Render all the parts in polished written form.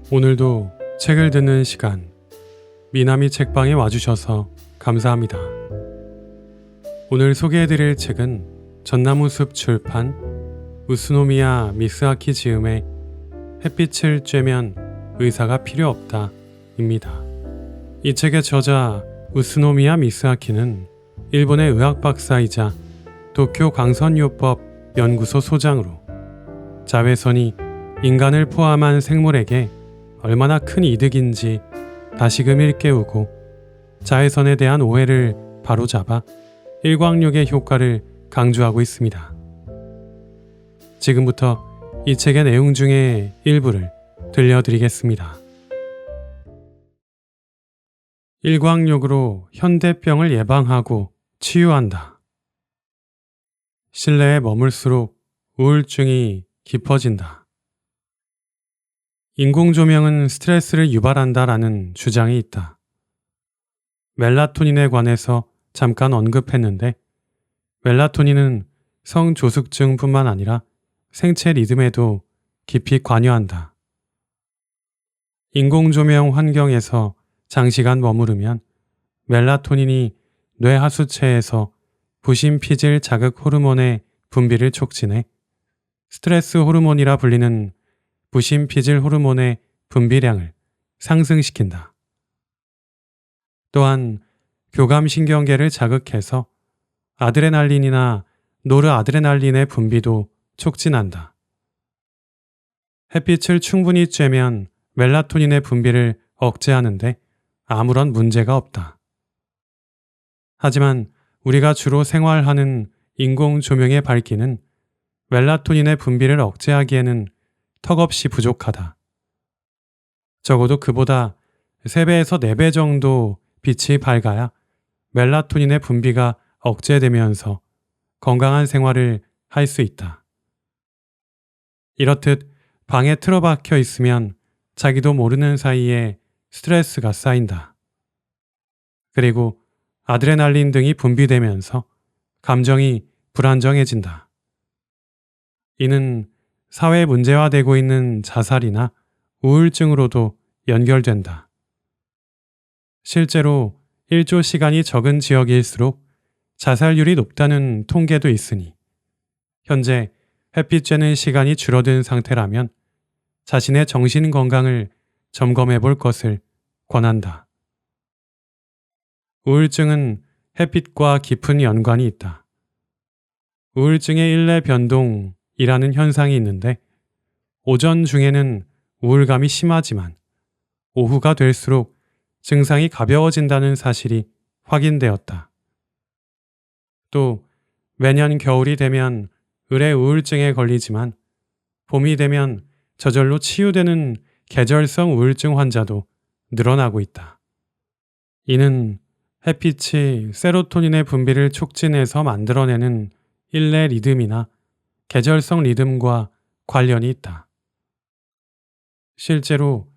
오늘도 책을 듣는 시간, 미나미 책방에 와주셔서 감사합니다. 오늘 소개해드릴 책은 전나무숲 출판 우스노미야 미스아키 지음의 햇빛을 쬐면 의사가 필요 없다 입니다. 이 책의 저자 우스노미야 미스아키는 일본의 의학 박사이자 도쿄 강선요법 연구소 소장으로 자외선이 인간을 포함한 생물에게 얼마나 큰 이득인지 다시금 일깨우고 자외선에 대한 오해를 바로잡아 일광욕의 효과를 강조하고 있습니다. 지금부터 이 책의 내용 중에 일부를 들려드리겠습니다. 일광욕으로 현대병을 예방하고 치유한다. 실내에 머물수록 우울증이 깊어진다. 인공조명은 스트레스를 유발한다라는 주장이 있다. 멜라토닌에 관해서 잠깐 언급했는데 멜라토닌은 성조숙증뿐만 아니라 생체 리듬에도 깊이 관여한다. 인공조명 환경에서 장시간 머무르면 멜라토닌이 뇌 하수체에서 부신피질 자극 호르몬의 분비를 촉진해 스트레스 호르몬이라 불리는 부신피질 호르몬의 분비량을 상승시킨다. 또한 교감신경계를 자극해서 아드레날린이나 노르아드레날린의 분비도 촉진한다. 햇빛을 충분히 쬐면 멜라토닌의 분비를 억제하는데 아무런 문제가 없다. 하지만 우리가 주로 생활하는 인공조명의 밝기는 멜라토닌의 분비를 억제하기에는 턱없이 부족하다. 적어도 그보다 3배에서 4배 정도 빛이 밝아야 멜라토닌의 분비가 억제되면서 건강한 생활을 할 수 있다. 이렇듯 방에 틀어박혀 있으면 자기도 모르는 사이에 스트레스가 쌓인다. 그리고 아드레날린 등이 분비되면서 감정이 불안정해진다. 이는 사회 문제화되고 있는 자살이나 우울증으로도 연결된다. 실제로 일조 시간이 적은 지역일수록 자살률이 높다는 통계도 있으니 현재 햇빛 쬐는 시간이 줄어든 상태라면 자신의 정신 건강을 점검해 볼 것을 권한다. 우울증은 햇빛과 깊은 연관이 있다. 우울증의 일례 변동이라는 현상이 있는데 오전 중에는 우울감이 심하지만 오후가 될수록 증상이 가벼워진다는 사실이 확인되었다. 또 매년 겨울이 되면 을의 우울증에 걸리지만 봄이 되면 저절로 치유되는 계절성 우울증 환자도 늘어나고 있다. 이는 햇빛이 세로토닌의 분비를 촉진해서 만들어내는 일례 리듬이나 계절성 리듬과 관련이 있다. 실제로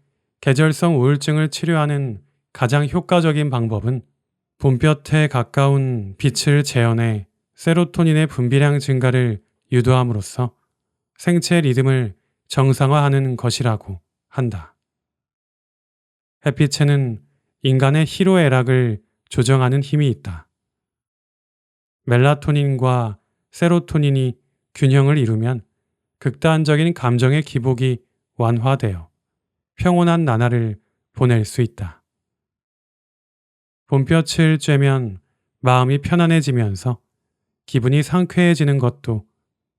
계절성 우울증을 치료하는 가장 효과적인 방법은 봄볕에 가까운 빛을 재현해 세로토닌의 분비량 증가를 유도함으로써 생체 리듬을 정상화하는 것이라고 한다. 햇빛에는 인간의 희로애락을 조정하는 힘이 있다. 멜라토닌과 세로토닌이 균형을 이루면 극단적인 감정의 기복이 완화되어 평온한 나날을 보낼 수 있다. 봄볕을 쬐면 마음이 편안해지면서 기분이 상쾌해지는 것도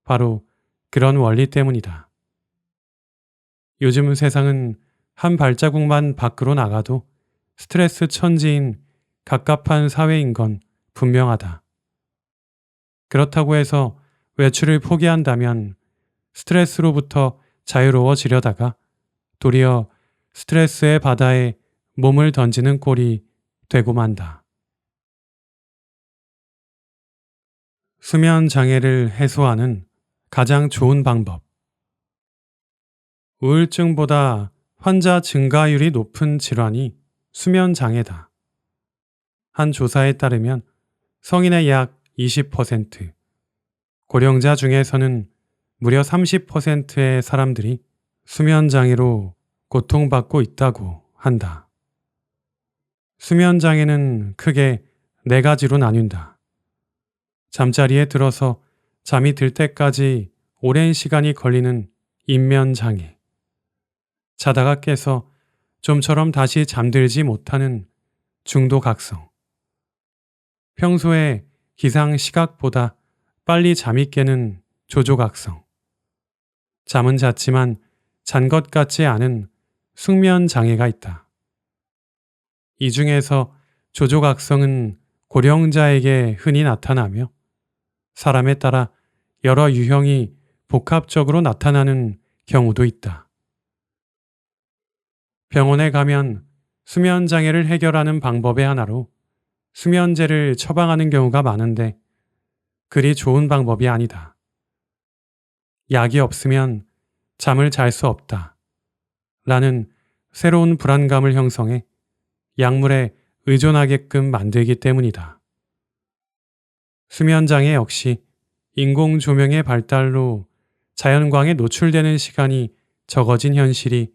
바로 그런 원리 때문이다. 요즘 세상은 한 발자국만 밖으로 나가도 스트레스 천지인 갑갑한 사회인 건 분명하다. 그렇다고 해서 외출을 포기한다면 스트레스로부터 자유로워지려다가 도리어 스트레스의 바다에 몸을 던지는 꼴이 되고 만다. 수면 장애를 해소하는 가장 좋은 방법. 우울증보다 환자 증가율이 높은 질환이 수면 장애다. 한 조사에 따르면 성인의 약 20%, 고령자 중에서는 무려 30%의 사람들이 수면 장애로 고통받고 있다고 한다. 수면장애는 크게 4가지로 나뉜다. 잠자리에 들어서 잠이 들 때까지 오랜 시간이 걸리는 인면장애, 자다가 깨서 좀처럼 다시 잠들지 못하는 중도각성, 평소에 기상 시각보다 빨리 잠이 깨는 조조각성, 잠은 잤지만 잔 것 같지 않은 숙면장애가 있다. 이 중에서 조조각성은 고령자에게 흔히 나타나며 사람에 따라 여러 유형이 복합적으로 나타나는 경우도 있다. 병원에 가면 수면장애를 해결하는 방법의 하나로 수면제를 처방하는 경우가 많은데 그리 좋은 방법이 아니다. 약이 없으면 잠을 잘 수 없다. 라는 새로운 불안감을 형성해 약물에 의존하게끔 만들기 때문이다. 수면장애 역시 인공조명의 발달로 자연광에 노출되는 시간이 적어진 현실이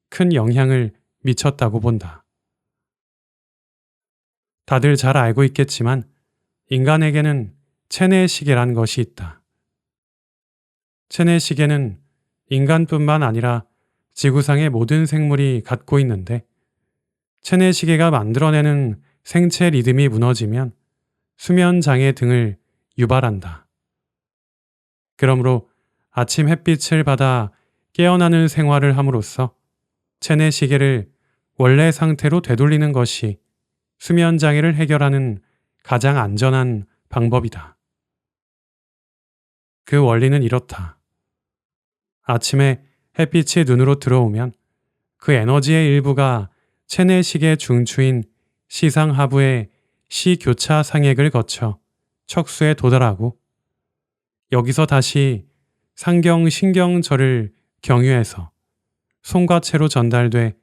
큰 영향을 미쳤다고 본다. 다들 잘 알고 있겠지만 인간에게는 체내시계란 것이 있다. 체내시계는 인간뿐만 아니라 지구상의 모든 생물이 갖고 있는데 체내시계가 만들어내는 생체 리듬이 무너지면 수면장애 등을 유발한다. 그러므로 아침 햇빛을 받아 깨어나는 생활을 함으로써 체내시계를 원래 상태로 되돌리는 것이 수면장애를 해결하는 가장 안전한 방법이다. 그 원리는 이렇다. 아침에 햇빛이 눈으로 들어오면 그 에너지의 일부가 체내시계 중추인 시상하부의 시교차 상액을 거쳐 척수에 도달하고 여기서 다시 상경신경절을 경유해서 손과 채로 전달돼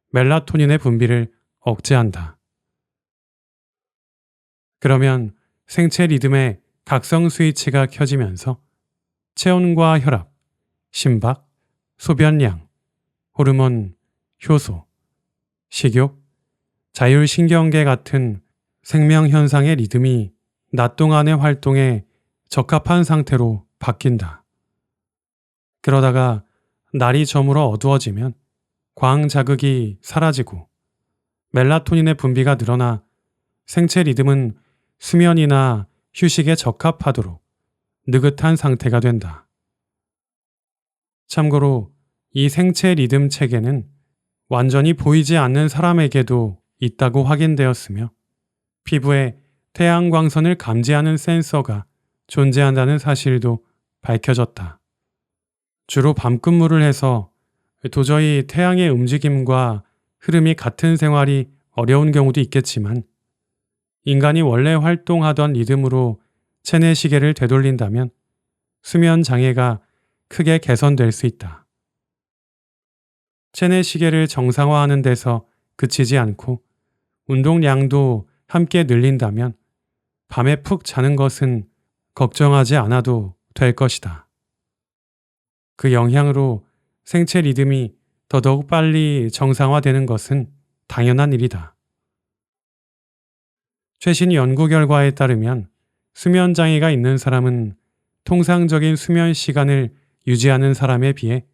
멜라토닌의 분비를 억제한다. 그러면 생체 리듬의 각성 스위치가 켜지면서 체온과 혈압, 심박, 소변량, 호르몬, 효소, 식욕, 자율신경계 같은 생명현상의 리듬이 낮 동안의 활동에 적합한 상태로 바뀐다. 그러다가 날이 저물어 어두워지면 광 자극이 사라지고 멜라토닌의 분비가 늘어나 생체 리듬은 수면이나 휴식에 적합하도록 느긋한 상태가 된다. 참고로 이 생체 리듬 체계는 완전히 보이지 않는 사람에게도 있다고 확인되었으며 피부에 태양광선을 감지하는 센서가 존재한다는 사실도 밝혀졌다. 주로 밤근무를 해서 도저히 태양의 움직임과 흐름이 같은 생활이 어려운 경우도 있겠지만 인간이 원래 활동하던 리듬으로 체내시계를 되돌린다면 수면 장애가 크게 개선될 수 있다. 체내시계를 정상화하는 데서 그치지 않고 운동량도 함께 늘린다면 밤에 푹 자는 것은 걱정하지 않아도 될 것이다. 그 영향으로 생체 리듬이 더더욱 빨리 정상화되는 것은 당연한 일이다. 최신 연구 결과에 따르면 수면 장애가 있는 사람은 통상적인 수면 시간을 유지하는 사람에 비해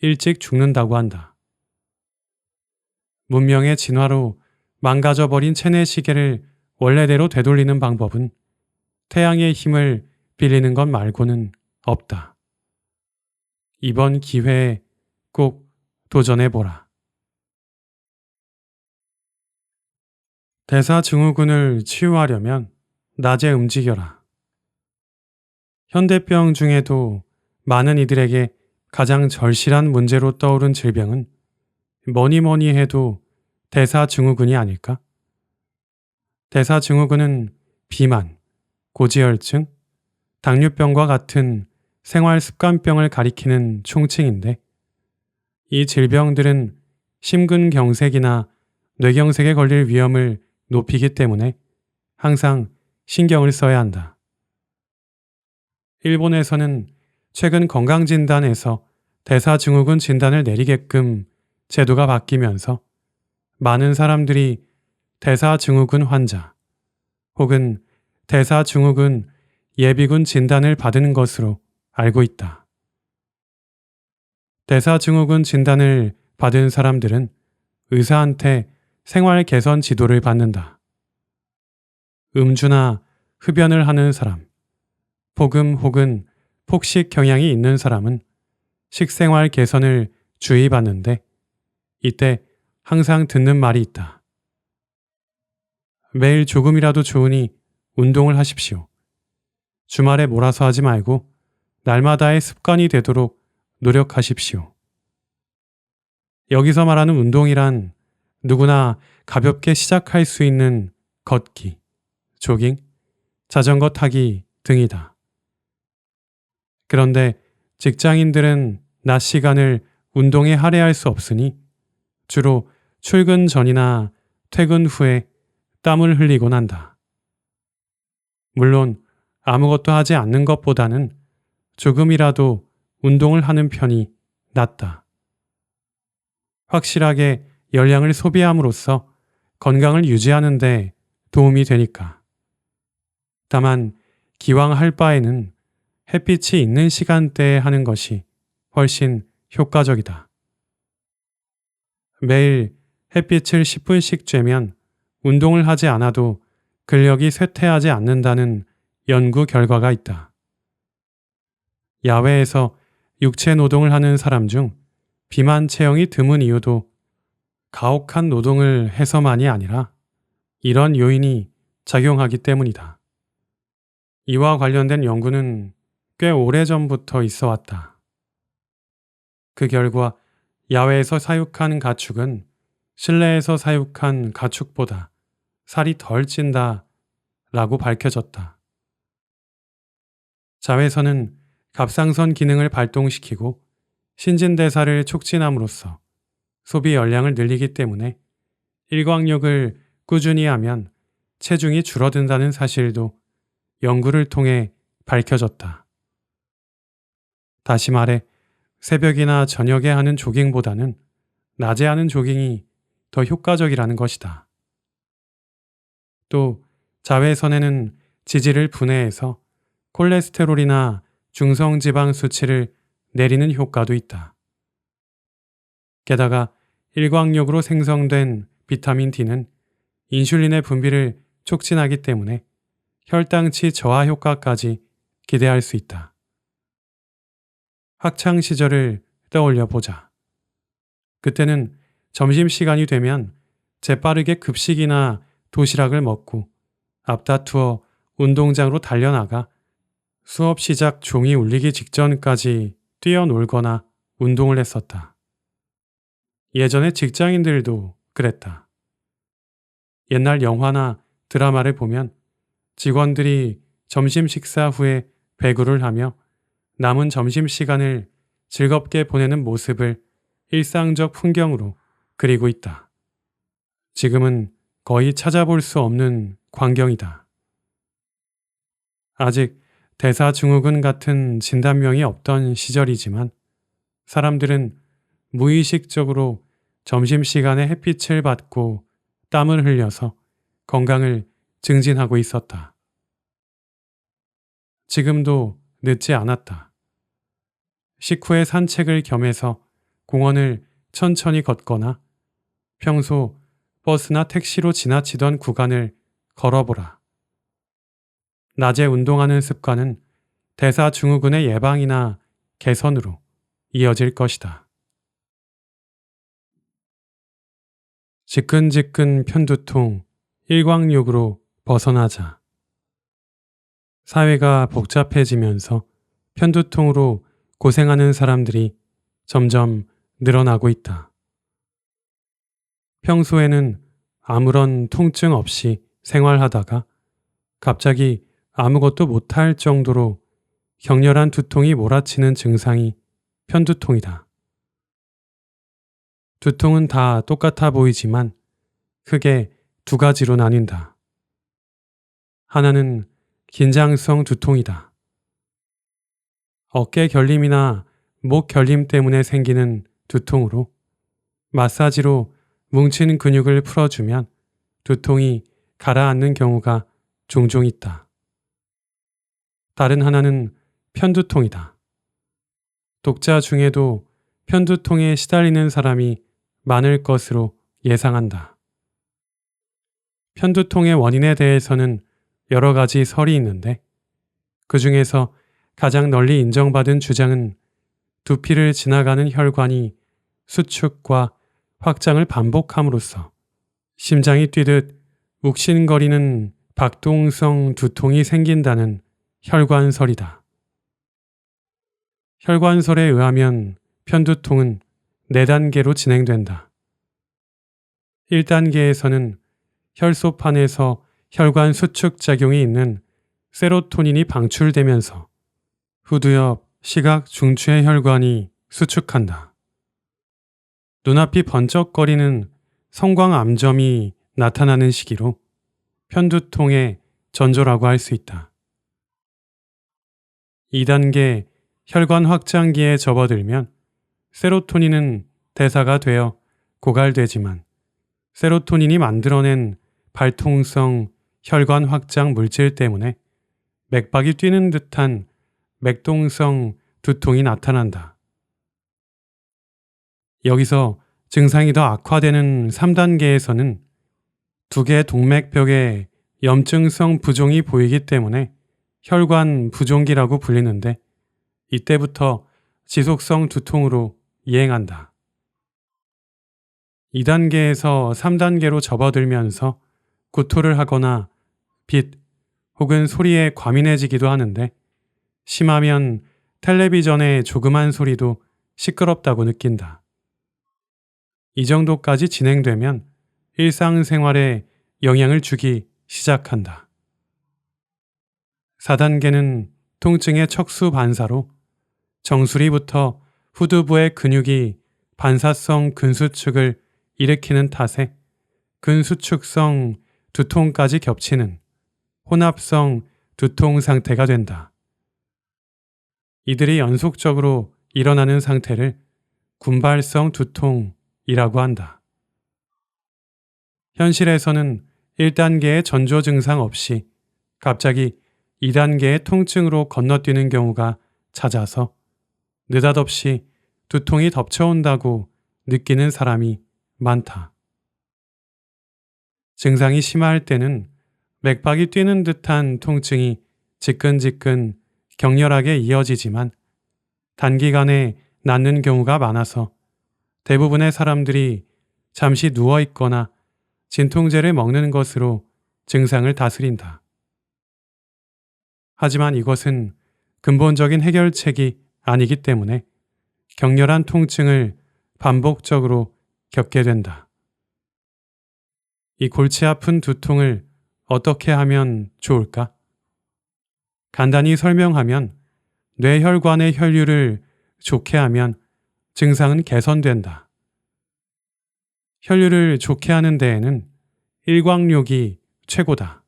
일찍 죽는다고 한다. 문명의 진화로 망가져버린 체내 시계를 원래대로 되돌리는 방법은 태양의 힘을 빌리는 것 말고는 없다. 이번 기회에 꼭 도전해보라. 대사증후군을 치유하려면 낮에 움직여라. 현대병 중에도 많은 이들에게 가장 절실한 문제로 떠오른 질병은 뭐니 해도 대사증후군이 아닐까? 대사증후군은 비만, 고지혈증, 당뇨병과 같은 생활습관병을 가리키는 총칭인데 이 질병들은 심근경색이나 뇌경색에 걸릴 위험을 높이기 때문에 항상 신경을 써야 한다. 일본에서는 최근 건강진단에서 대사증후군 진단을 내리게끔 제도가 바뀌면서 많은 사람들이 대사증후군 환자 혹은 대사증후군 예비군 진단을 받은 것으로 알고 있다. 대사증후군 진단을 받은 사람들은 의사한테 생활 개선 지도를 받는다. 음주나 흡연을 하는 사람, 폭음 혹은 폭식 경향이 있는 사람은 식생활 개선을 주의받는데 이때 항상 듣는 말이 있다. 매일 조금이라도 좋으니 운동을 하십시오. 주말에 몰아서 하지 말고 날마다의 습관이 되도록 노력하십시오. 여기서 말하는 운동이란 누구나 가볍게 시작할 수 있는 걷기, 조깅, 자전거 타기 등이다. 그런데 직장인들은 낮 시간을 운동에 할애할 수 없으니 주로 출근 전이나 퇴근 후에 땀을 흘리곤 한다. 물론 아무것도 하지 않는 것보다는 조금이라도 운동을 하는 편이 낫다. 확실하게 열량을 소비함으로써 건강을 유지하는 데 도움이 되니까. 다만 기왕 할 바에는 햇빛이 있는 시간대에 하는 것이 훨씬 효과적이다. 매일 햇빛을 10분씩 쬐면 운동을 하지 않아도 근력이 쇠퇴하지 않는다는 연구 결과가 있다. 야외에서 육체 노동을 하는 사람 중 비만 체형이 드문 이유도 가혹한 노동을 해서만이 아니라 이런 요인이 작용하기 때문이다. 이와 관련된 연구는 꽤 오래전부터 있어 왔다. 그 결과 야외에서 사육한 가축은 실내에서 사육한 가축보다 살이 덜 찐다 라고 밝혀졌다. 자외선은 갑상선 기능을 발동시키고 신진대사를 촉진함으로써 소비 열량을 늘리기 때문에 일광욕을 꾸준히 하면 체중이 줄어든다는 사실도 연구를 통해 밝혀졌다. 다시 말해 새벽이나 저녁에 하는 조깅보다는 낮에 하는 조깅이 더 효과적이라는 것이다. 또 자외선에는 지질을 분해해서 콜레스테롤이나 중성지방 수치를 내리는 효과도 있다. 게다가 일광욕으로 생성된 비타민 D는 인슐린의 분비를 촉진하기 때문에 혈당치 저하 효과까지 기대할 수 있다. 학창 시절을 떠올려 보자. 그때는 점심시간이 되면 재빠르게 급식이나 도시락을 먹고 앞다투어 운동장으로 달려나가 수업 시작 종이 울리기 직전까지 뛰어놀거나 운동을 했었다. 예전에 직장인들도 그랬다. 옛날 영화나 드라마를 보면 직원들이 점심 식사 후에 배구를 하며 남은 점심시간을 즐겁게 보내는 모습을 일상적 풍경으로 그리고 있다. 지금은 거의 찾아볼 수 없는 광경이다. 아직 대사증후군 같은 진단명이 없던 시절이지만 사람들은 무의식적으로 점심시간에 햇빛을 받고 땀을 흘려서 건강을 증진하고 있었다. 지금도 늦지 않았다. 식후에 산책을 겸해서 공원을 천천히 걷거나 평소 버스나 택시로 지나치던 구간을 걸어보라. 낮에 운동하는 습관은 대사증후군의 예방이나 개선으로 이어질 것이다. 지끈지끈 편두통, 일광욕으로 벗어나자. 사회가 복잡해지면서 편두통으로 고생하는 사람들이 점점 늘어나고 있다. 평소에는 아무런 통증 없이 생활하다가 갑자기 아무것도 못할 정도로 격렬한 두통이 몰아치는 증상이 편두통이다. 두통은 다 똑같아 보이지만 크게 두 가지로 나뉜다. 하나는 긴장성 두통이다. 어깨 결림이나 목 결림 때문에 생기는 두통으로 마사지로 뭉친 근육을 풀어주면 두통이 가라앉는 경우가 종종 있다. 다른 하나는 편두통이다. 독자 중에도 편두통에 시달리는 사람이 많을 것으로 예상한다. 편두통의 원인에 대해서는 여러 가지 설이 있는데 그 중에서 가장 널리 인정받은 주장은 두피를 지나가는 혈관이 수축과 확장을 반복함으로써 심장이 뛰듯 욱신거리는 박동성 두통이 생긴다는 혈관설이다. 혈관설에 의하면 편두통은 4단계로 진행된다. 1단계에서는 혈소판에서 혈관 수축 작용이 있는 세로토닌이 방출되면서 후두엽 시각 중추의 혈관이 수축한다. 눈앞이 번쩍거리는 성광암점이 나타나는 시기로 편두통의 전조라고 할 수 있다. 2단계 혈관 확장기에 접어들면 세로토닌은 대사가 되어 고갈되지만 세로토닌이 만들어낸 발통성 혈관 확장 물질 때문에 맥박이 뛰는 듯한 맥동성 두통이 나타난다. 여기서 증상이 더 악화되는 3단계에서는 두 개의 동맥벽에 염증성 부종이 보이기 때문에 혈관 부종기라고 불리는데 이때부터 지속성 두통으로 이행한다. 2단계에서 3단계로 접어들면서 구토를 하거나 빛 혹은 소리에 과민해지기도 하는데 심하면 텔레비전의 조그만 소리도 시끄럽다고 느낀다. 이 정도까지 진행되면 일상생활에 영향을 주기 시작한다. 4단계는 통증의 척수 반사로 정수리부터 후두부의 근육이 반사성 근수축을 일으키는 탓에 근수축성 두통까지 겹치는 혼합성 두통 상태가 된다. 이들이 연속적으로 일어나는 상태를 군발성 두통이라고 한다. 현실에서는 1단계의 전조 증상 없이 갑자기 2단계의 통증으로 건너뛰는 경우가 잦아서 느닷없이 두통이 덮쳐온다고 느끼는 사람이 많다. 증상이 심할 때는 맥박이 뛰는 듯한 통증이 지끈지끈 격렬하게 이어지지만 단기간에 낫는 경우가 많아서 대부분의 사람들이 잠시 누워있거나 진통제를 먹는 것으로 증상을 다스린다. 하지만 이것은 근본적인 해결책이 아니기 때문에 격렬한 통증을 반복적으로 겪게 된다. 이 골치 아픈 두통을 어떻게 하면 좋을까? 간단히 설명하면 뇌혈관의 혈류를 좋게 하면 증상은 개선된다. 혈류를 좋게 하는 데에는 일광욕이 최고다.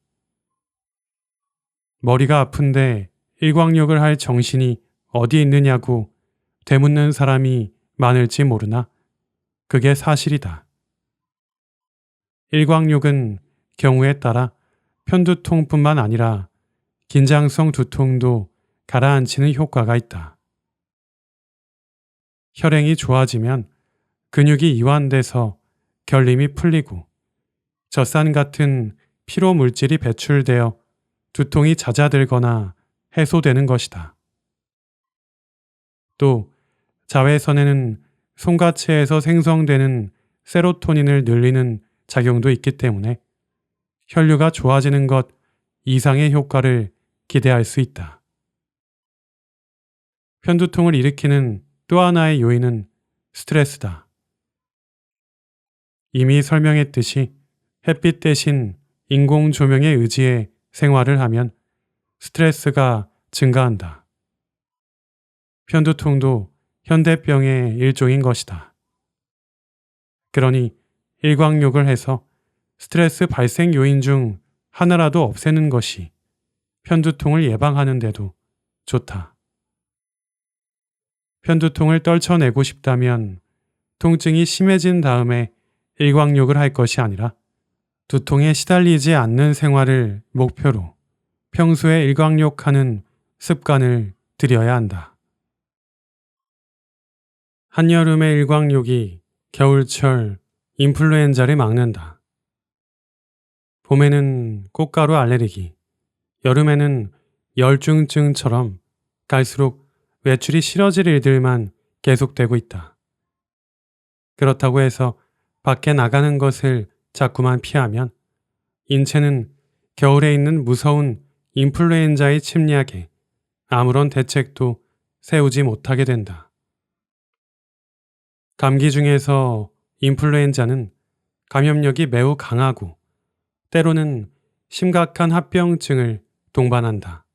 머리가 아픈데 일광욕을 할 정신이 어디 있느냐고 되묻는 사람이 많을지 모르나 그게 사실이다. 일광욕은 경우에 따라 편두통뿐만 아니라 긴장성 두통도 가라앉히는 효과가 있다. 혈행이 좋아지면 근육이 이완돼서 결림이 풀리고 젖산 같은 피로 물질이 배출되어 두통이 잦아들거나 해소되는 것이다. 또 자외선에는 송가체에서 생성되는 세로토닌을 늘리는 작용도 있기 때문에 혈류가 좋아지는 것 이상의 효과를 기대할 수 있다. 편두통을 일으키는 또 하나의 요인은 스트레스다. 이미 설명했듯이 햇빛 대신 인공 조명에 의지해 생활을 하면 스트레스가 증가한다. 편두통도 현대병의 일종인 것이다. 그러니 일광욕을 해서 스트레스 발생 요인 중 하나라도 없애는 것이 편두통을 예방하는 데도 좋다. 편두통을 떨쳐내고 싶다면 통증이 심해진 다음에 일광욕을 할 것이 아니라 두통에 시달리지 않는 생활을 목표로 평소에 일광욕하는 습관을 들여야 한다. 한여름의 일광욕이 겨울철 인플루엔자를 막는다. 봄에는 꽃가루 알레르기, 여름에는 열중증처럼 갈수록 외출이 싫어질 일들만 계속되고 있다. 그렇다고 해서 밖에 나가는 것을 자꾸만 피하면 인체는 겨울에 있는 무서운 인플루엔자의 침략에 아무런 대책도 세우지 못하게 된다. 감기 중에서 인플루엔자는 감염력이 매우 강하고 때로는 심각한 합병증을 동반한다.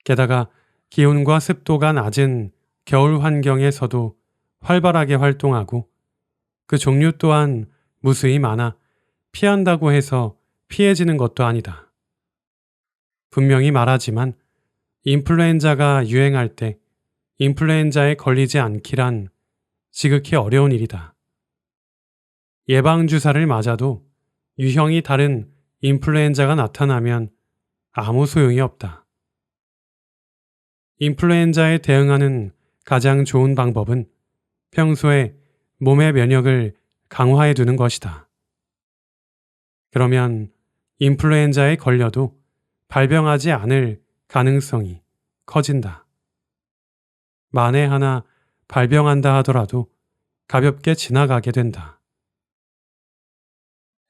게다가 기온과 습도가 낮은 겨울 환경에서도 활발하게 활동하고 그 종류 또한 무수히 많아 피한다고 해서 피해지는 것도 아니다. 분명히 말하지만 인플루엔자가 유행할 때 인플루엔자에 걸리지 않기란 지극히 어려운 일이다. 예방주사를 맞아도 유형이 다른 인플루엔자가 나타나면 아무 소용이 없다. 인플루엔자에 대응하는 가장 좋은 방법은 평소에 몸의 면역을 강화해 두는 것이다. 그러면 인플루엔자에 걸려도 발병하지 않을 가능성이 커진다. 만에 하나 발병한다 하더라도 가볍게 지나가게 된다.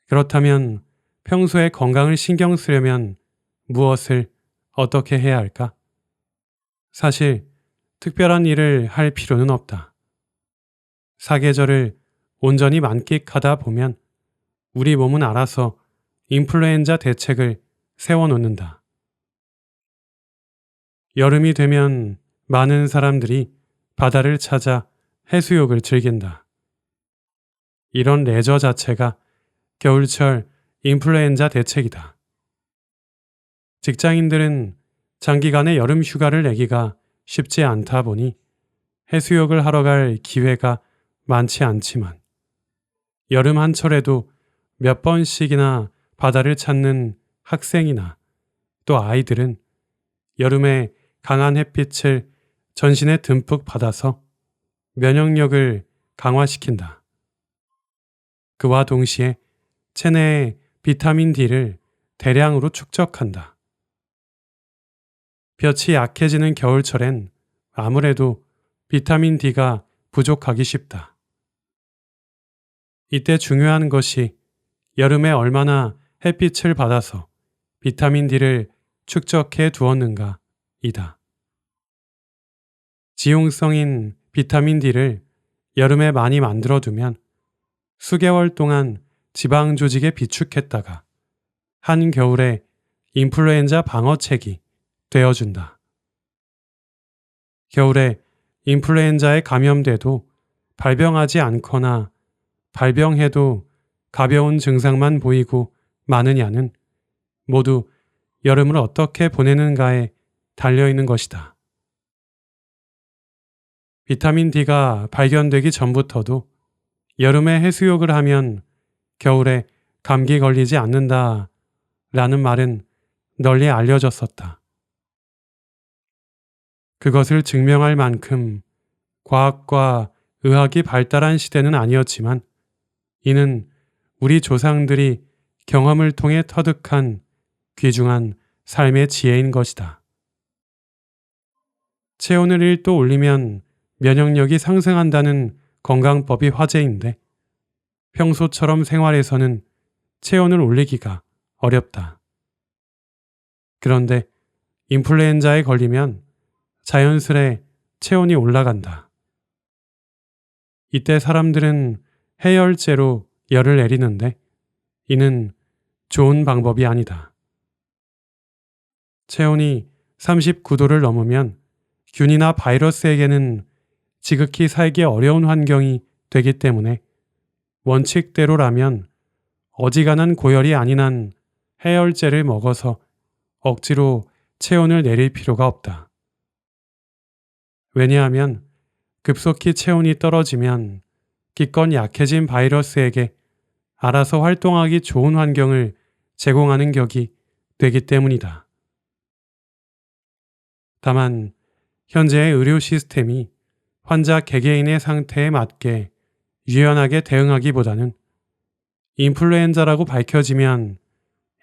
그렇다면 평소에 건강을 신경 쓰려면 무엇을 어떻게 해야 할까? 사실 특별한 일을 할 필요는 없다. 사계절을 온전히 만끽하다 보면 우리 몸은 알아서 인플루엔자 대책을 세워놓는다. 여름이 되면 많은 사람들이 바다를 찾아 해수욕을 즐긴다. 이런 레저 자체가 겨울철 인플루엔자 대책이다. 직장인들은 장기간의 여름 휴가를 내기가 쉽지 않다 보니 해수욕을 하러 갈 기회가 많지 않지만 여름 한철에도 몇 번씩이나 바다를 찾는 학생이나 또 아이들은 여름에 강한 햇빛을 전신에 듬뿍 받아서 면역력을 강화시킨다. 그와 동시에 체내의 비타민 D를 대량으로 축적한다. 볕이 약해지는 겨울철엔 아무래도 비타민 D가 부족하기 쉽다. 이때 중요한 것이 여름에 얼마나 햇빛을 받아서 비타민 D를 축적해 두었는가 이다. 지용성인 비타민 D를 여름에 많이 만들어두면 수개월 동안 지방 조직에 비축했다가 한겨울에 인플루엔자 방어책이 되어준다. 겨울에 인플루엔자에 감염돼도 발병하지 않거나 발병해도 가벼운 증상만 보이고 마느냐는 모두 여름을 어떻게 보내는가에 달려있는 것이다. 비타민 D가 발견되기 전부터도 여름에 해수욕을 하면 겨울에 감기 걸리지 않는다 라는 말은 널리 알려졌었다. 그것을 증명할 만큼 과학과 의학이 발달한 시대는 아니었지만 이는 우리 조상들이 경험을 통해 터득한 귀중한 삶의 지혜인 것이다. 체온을 1도 올리면 면역력이 상승한다는 건강법이 화제인데 평소처럼 생활에서는 체온을 올리기가 어렵다. 그런데 인플루엔자에 걸리면 자연스레 체온이 올라간다. 이때 사람들은 해열제로 열을 내리는데 이는 좋은 방법이 아니다. 체온이 39도를 넘으면 균이나 바이러스에게는 지극히 살기 어려운 환경이 되기 때문에 원칙대로라면 어지간한 고열이 아닌 한 해열제를 먹어서 억지로 체온을 내릴 필요가 없다. 왜냐하면 급속히 체온이 떨어지면 기껏 약해진 바이러스에게 알아서 활동하기 좋은 환경을 제공하는 격이 되기 때문이다. 다만 현재의 의료 시스템이 환자 개개인의 상태에 맞게 유연하게 대응하기보다는 인플루엔자라고 밝혀지면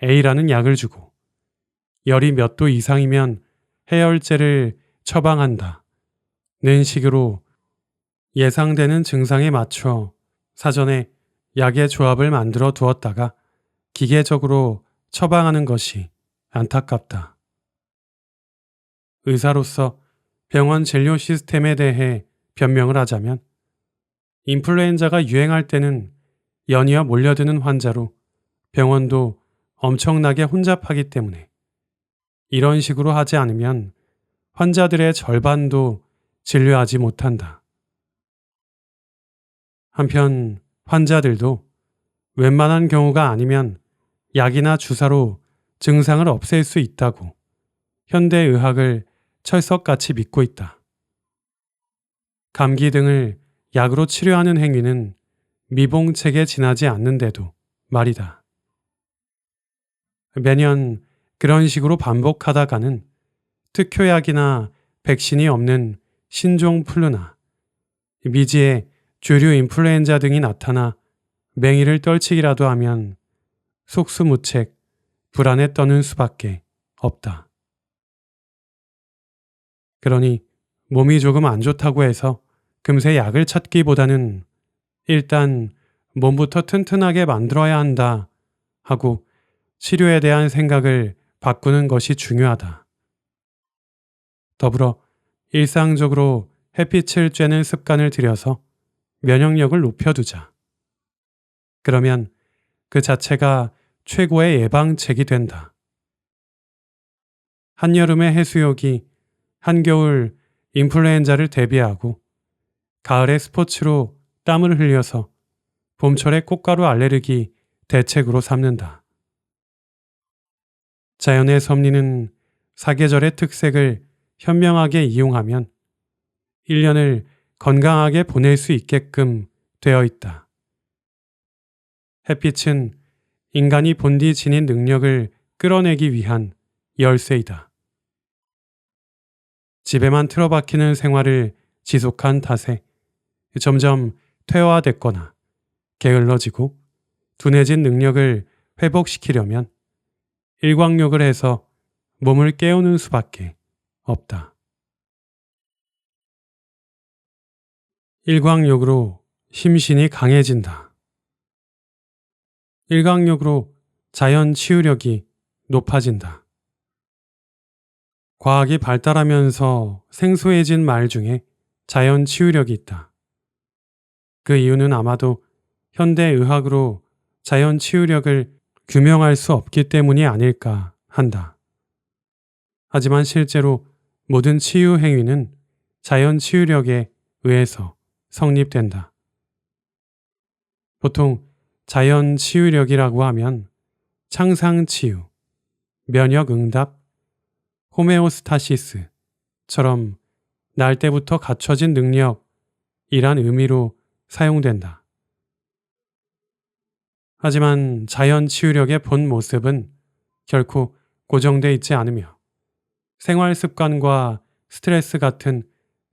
A라는 약을 주고 열이 몇 도 이상이면 해열제를 처방한다. 는 식으로 예상되는 증상에 맞춰 사전에 약의 조합을 만들어 두었다가 기계적으로 처방하는 것이 안타깝다. 의사로서 병원 진료 시스템에 대해 변명을 하자면 인플루엔자가 유행할 때는 연이어 몰려드는 환자로 병원도 엄청나게 혼잡하기 때문에 이런 식으로 하지 않으면 환자들의 절반도 진료하지 못한다. 한편 환자들도 웬만한 경우가 아니면 약이나 주사로 증상을 없앨 수 있다고 현대의학을 철석같이 믿고 있다. 감기 등을 약으로 치료하는 행위는 미봉책에 지나지 않는데도 말이다. 매년 그런 식으로 반복하다가는 특효약이나 백신이 없는 신종 플루나 미지의 주류 인플루엔자 등이 나타나 맹위를 떨치기라도 하면 속수무책 불안에 떠는 수밖에 없다. 그러니 몸이 조금 안 좋다고 해서 금세 약을 찾기보다는 일단 몸부터 튼튼하게 만들어야 한다 하고 치료에 대한 생각을 바꾸는 것이 중요하다. 더불어 일상적으로 햇빛을 쬐는 습관을 들여서 면역력을 높여두자. 그러면 그 자체가 최고의 예방책이 된다. 한여름의 해수욕이 한겨울 인플루엔자를 대비하고 가을의 스포츠로 땀을 흘려서 봄철의 꽃가루 알레르기 대책으로 삼는다. 자연의 섭리는 사계절의 특색을 현명하게 이용하면 1년을 건강하게 보낼 수 있게끔 되어 있다. 햇빛은 인간이 본디 지닌 능력을 끌어내기 위한 열쇠이다. 집에만 틀어박히는 생활을 지속한 탓에 점점 퇴화됐거나 게을러지고 둔해진 능력을 회복시키려면 일광욕을 해서 몸을 깨우는 수밖에 없다. 일광욕으로 심신이 강해진다. 일광욕으로 자연 치유력이 높아진다. 과학이 발달하면서 생소해진 말 중에 자연 치유력이 있다. 그 이유는 아마도 현대의학으로 자연 치유력을 규명할 수 없기 때문이 아닐까 한다. 하지만 실제로 모든 치유 행위는 자연 치유력에 의해서 성립된다. 보통 자연 치유력이라고 하면 창상 치유, 면역 응답, 호메오스타시스처럼 날 때부터 갖춰진 능력이란 의미로 사용된다. 하지만 자연 치유력의 본 모습은 결코 고정돼 있지 않으며 생활 습관과 스트레스 같은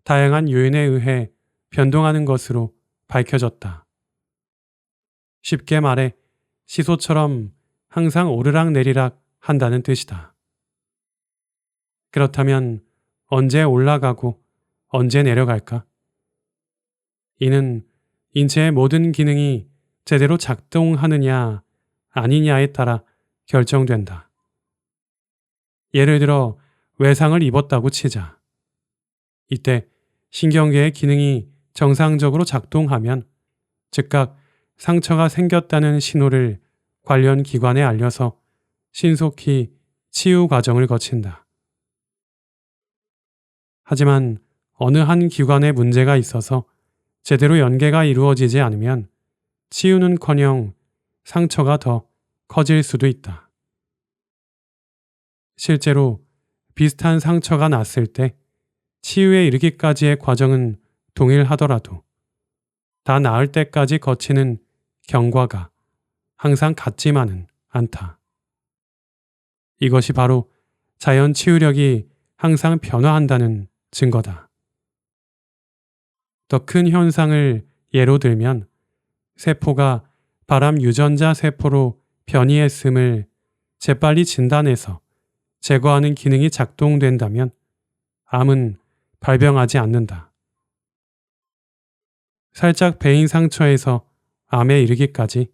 다양한 요인에 의해 변동하는 것으로 밝혀졌다. 쉽게 말해 시소처럼 항상 오르락내리락 한다는 뜻이다. 그렇다면 언제 올라가고 언제 내려갈까? 이는 인체의 모든 기능이 제대로 작동하느냐 아니냐에 따라 결정된다. 예를 들어 외상을 입었다고 치자. 이때 신경계의 기능이 정상적으로 작동하면 즉각 상처가 생겼다는 신호를 관련 기관에 알려서 신속히 치유 과정을 거친다. 하지만 어느 한 기관에 문제가 있어서 제대로 연계가 이루어지지 않으면 치유는커녕 상처가 더 커질 수도 있다. 실제로 비슷한 상처가 났을 때 치유에 이르기까지의 과정은 동일하더라도 다 나을 때까지 거치는 경과가 항상 같지만은 않다. 이것이 바로 자연 치유력이 항상 변화한다는 증거다. 더 큰 현상을 예로 들면 세포가 발암 유전자 세포로 변이했음을 재빨리 진단해서 제거하는 기능이 작동된다면 암은 발병하지 않는다. 살짝 베인 상처에서 암에 이르기까지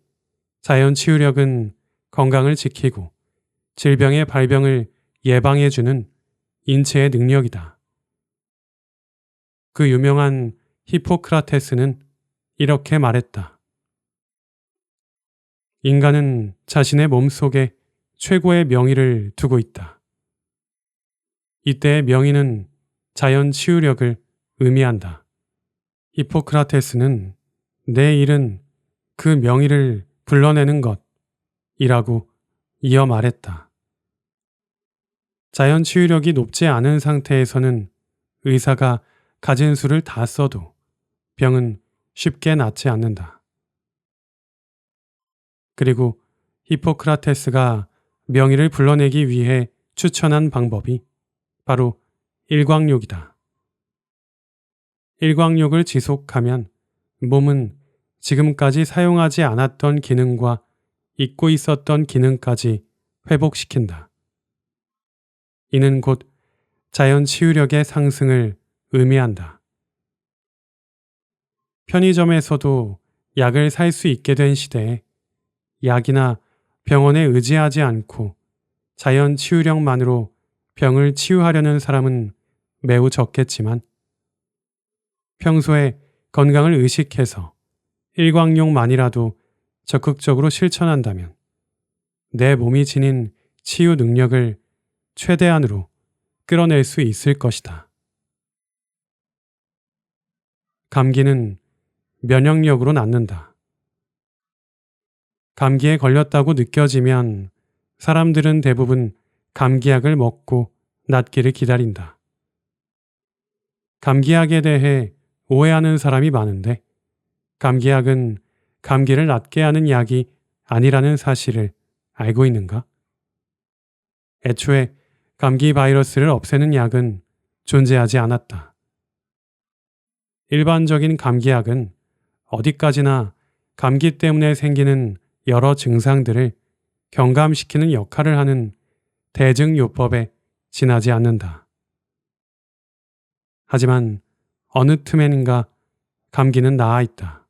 자연 치유력은 건강을 지키고 질병의 발병을 예방해주는 인체의 능력이다. 그 유명한 히포크라테스는 이렇게 말했다. 인간은 자신의 몸속에 최고의 명의를 두고 있다. 이때의 명의는 자연 치유력을 의미한다. 히포크라테스는 내 일은 그 명의를 불러내는 것이라고 이어 말했다. 자연 치유력이 높지 않은 상태에서는 의사가 가진 수를 다 써도 병은 쉽게 낫지 않는다. 그리고 히포크라테스가 명의를 불러내기 위해 추천한 방법이 바로 일광욕이다. 일광욕을 지속하면 몸은 지금까지 사용하지 않았던 기능과 잊고 있었던 기능까지 회복시킨다. 이는 곧 자연 치유력의 상승을 의미한다. 편의점에서도 약을 살 수 있게 된 시대에 약이나 병원에 의지하지 않고 자연 치유력만으로 병을 치유하려는 사람은 매우 적겠지만 평소에 건강을 의식해서 일광욕만이라도 적극적으로 실천한다면 내 몸이 지닌 치유 능력을 최대한으로 끌어낼 수 있을 것이다. 감기는 면역력으로 낫는다. 감기에 걸렸다고 느껴지면 사람들은 대부분 감기약을 먹고 낫기를 기다린다. 감기약에 대해 오해하는 사람이 많은데 감기약은 감기를 낫게 하는 약이 아니라는 사실을 알고 있는가? 애초에 감기 바이러스를 없애는 약은 존재하지 않았다. 일반적인 감기약은 어디까지나 감기 때문에 생기는 여러 증상들을 경감시키는 역할을 하는 대증요법에 지나지 않는다. 하지만 어느 틈엔가 감기는 나아 있다.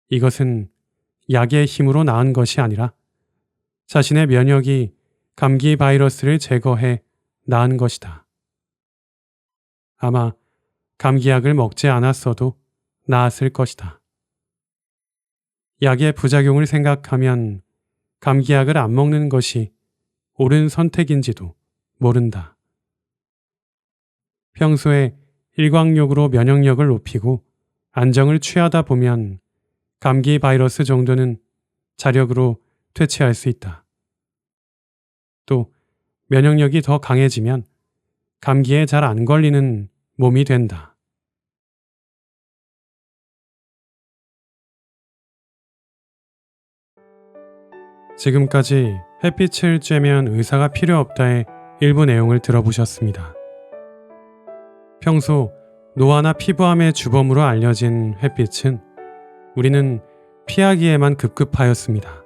이것은 약의 힘으로 나은 것이 아니라 자신의 면역이 감기 바이러스를 제거해 나은 것이다. 아마 감기약을 먹지 않았어도 나았을 것이다. 약의 부작용을 생각하면 감기약을 안 먹는 것이 옳은 선택인지도 모른다. 평소에 일광욕으로 면역력을 높이고 안정을 취하다 보면 감기 바이러스 정도는 자력으로 퇴치할 수 있다. 또 면역력이 더 강해지면 감기에 잘 안 걸리는 몸이 된다. 지금까지 햇빛을 쬐면 의사가 필요 없다의 일부 내용을 들어보셨습니다. 평소 노화나 피부암의 주범으로 알려진 햇빛은 우리는 피하기에만 급급하였습니다.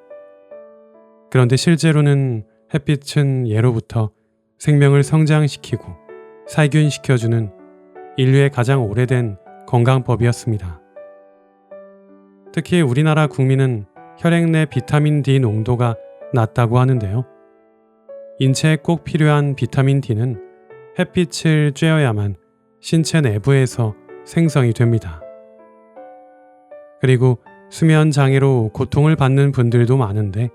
그런데 실제로는 햇빛은 예로부터 생명을 성장시키고 살균시켜주는 인류의 가장 오래된 건강법이었습니다. 특히 우리나라 국민은 혈액 내 비타민 D 농도가 낮다고 하는데요. 인체에 꼭 필요한 비타민 D는 햇빛을 쬐어야만 신체 내부에서 생성이 됩니다. 그리고 수면 장애로 고통을 받는 분들도 많은데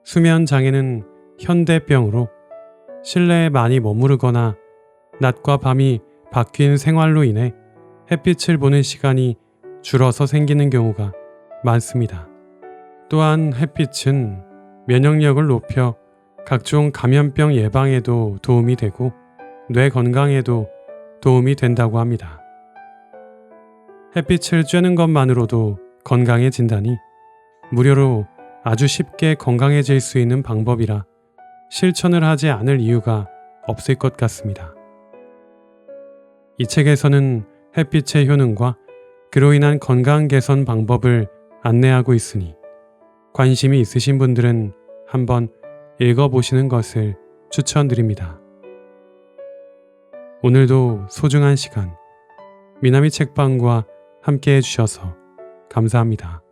수면 장애는 현대병으로 실내에 많이 머무르거나 낮과 밤이 바뀐 생활로 인해 햇빛을 보는 시간이 줄어서 생기는 경우가 많습니다. 또한 햇빛은 면역력을 높여 각종 감염병 예방에도 도움이 되고 뇌 건강에도 도움이 된다고 합니다. 햇빛을 쬐는 것만으로도 건강해진다니 무료로 아주 쉽게 건강해질 수 있는 방법이라 실천을 하지 않을 이유가 없을 것 같습니다. 이 책에서는 햇빛의 효능과 그로 인한 건강 개선 방법을 안내하고 있으니 관심이 있으신 분들은 한번 읽어보시는 것을 추천드립니다. 오늘도 소중한 시간 미나미 책방과 함께 해주셔서 감사합니다.